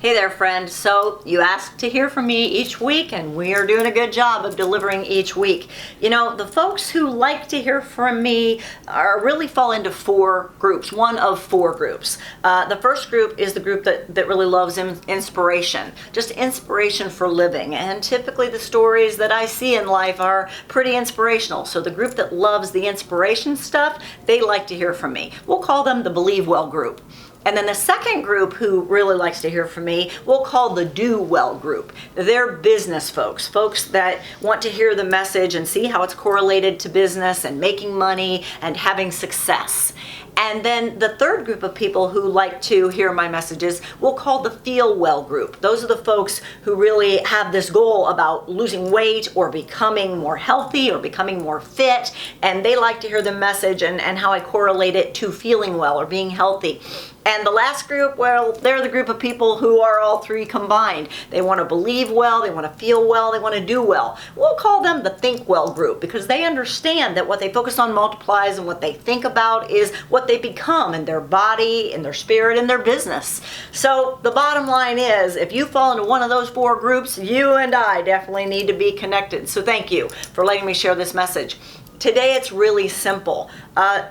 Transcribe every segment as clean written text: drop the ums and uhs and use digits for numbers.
Hey there, friend. So you asked to hear from me each week, and we are doing a good job of delivering each week. You know, the folks who like to hear from me really fall into four groups, one of four groups. The first group is the group that really loves inspiration, just inspiration for living. And typically the stories that I see in life are pretty inspirational. So the group that loves the inspiration stuff, they like to hear from me. We'll call them the Believe Well group. And then the second group who really likes to hear from me, we'll call the Do Well group. They're business folks that want to hear the message and see how it's correlated to business and making money and having success. And then the third group of people who like to hear my messages, we'll call the Feel Well group. Those are the folks who really have this goal about losing weight or becoming more healthy or becoming more fit. And they like to hear the message and how I correlate it to feeling well or being healthy. And the last group, well, they're the group of people who are all three combined. They want to believe well, they want to feel well, they want to do well. We'll call them the Think Well group because they understand that what they focus on multiplies and what they think about is what they become in their body, in their spirit, in their business. So the bottom line is, if you fall into one of those four groups, you and I definitely need to be connected. So thank you for letting me share this message. Today it's really simple. I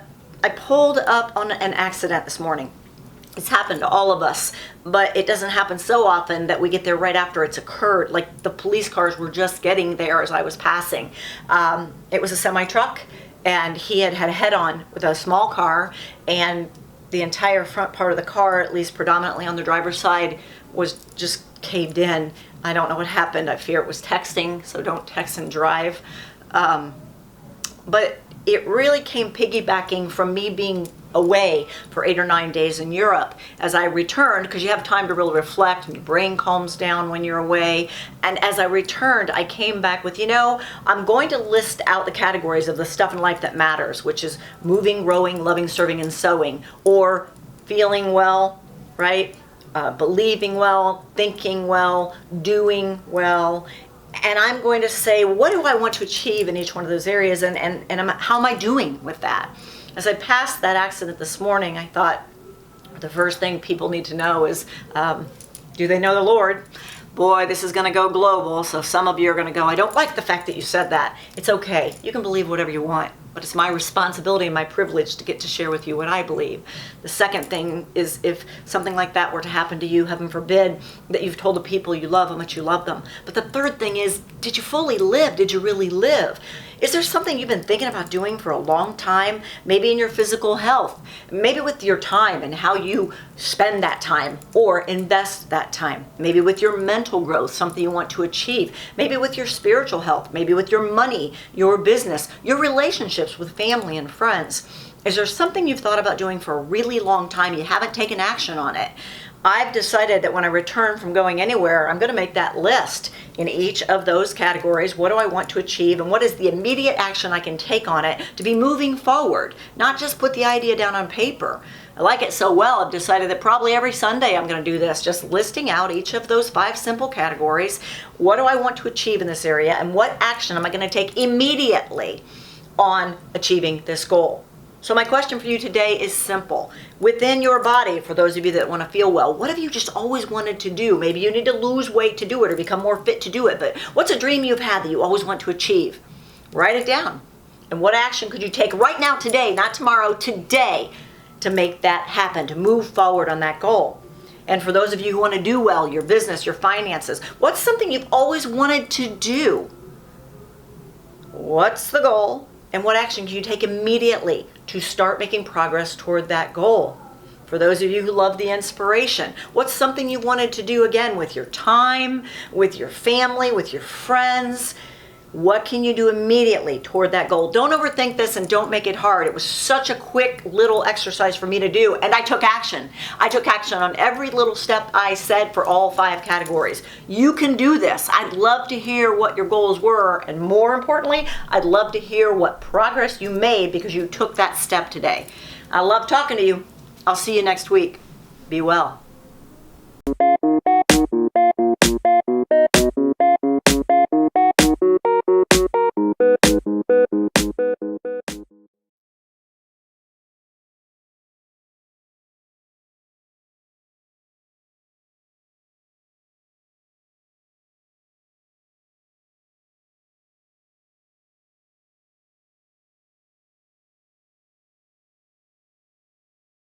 pulled up on an accident this morning. It's happened to all of us, but it doesn't happen so often that we get there right after it's occurred. Like the police cars were just getting there as I was passing. It was a semi-truck, and he had a head-on with a small car, and the entire front part of the car, at least predominantly on the driver's side, was just caved in. I don't know what happened. I fear it was texting, so don't text and drive. But it really came piggybacking from me being away for 8 or 9 days in Europe. As I returned, because you have time to really reflect and your brain calms down when you're away, and as I returned, I came back with, I'm going to list out the categories of the stuff in life that matters, which is moving, growing, loving, serving, and sowing, or feeling well, right? Believing well, thinking well, doing well. And I'm going to say, what do I want to achieve in each one of those areas, and how am I doing with that? As I passed that accident this morning, I thought the first thing people need to know is, do they know the Lord? Boy, this is going to go global, so some of you are going to go, I don't like the fact that you said that. It's okay. You can believe whatever you want, but it's my responsibility and my privilege to get to share with you what I believe. The second thing is, if something like that were to happen to you, heaven forbid, that you've told the people you love how much you love them. But the third thing is, did you fully live? Did you really live? Is there something you've been thinking about doing for a long time? Maybe in your physical health, maybe with your time and how you spend that time or invest that time. Maybe with your mental growth, something you want to achieve. Maybe with your spiritual health, maybe with your money, your business, your relationships with family and friends. Is there something you've thought about doing for a really long time, you haven't taken action on it? I've decided that when I return from going anywhere, I'm going to make that list in each of those categories. What do I want to achieve, and what is the immediate action I can take on it to be moving forward, not just put the idea down on paper. I like it so well, I've decided that probably every Sunday I'm going to do this, just listing out each of those 5 simple categories. What do I want to achieve in this area, and what action am I going to take immediately on achieving this goal? So my question for you today is simple. Within your body, for those of you that want to feel well, what have you just always wanted to do? Maybe you need to lose weight to do it or become more fit to do it, but what's a dream you've had that you always want to achieve? Write it down. And what action could you take right now, today, not tomorrow, today, to make that happen, to move forward on that goal? And for those of you who want to do well, your business, your finances, what's something you've always wanted to do? What's the goal? And what action can you take immediately to start making progress toward that goal? For those of you who love the inspiration, what's something you wanted to do again with your time, with your family, with your friends? What can you do immediately toward that goal? Don't overthink this and don't make it hard. It was such a quick little exercise for me to do, and I took action. I took action on every little step I said for all 5 categories. You can do this. I'd love to hear what your goals were, and more importantly, I'd love to hear what progress you made because you took that step today. I love talking to you. I'll see you next week. Be well.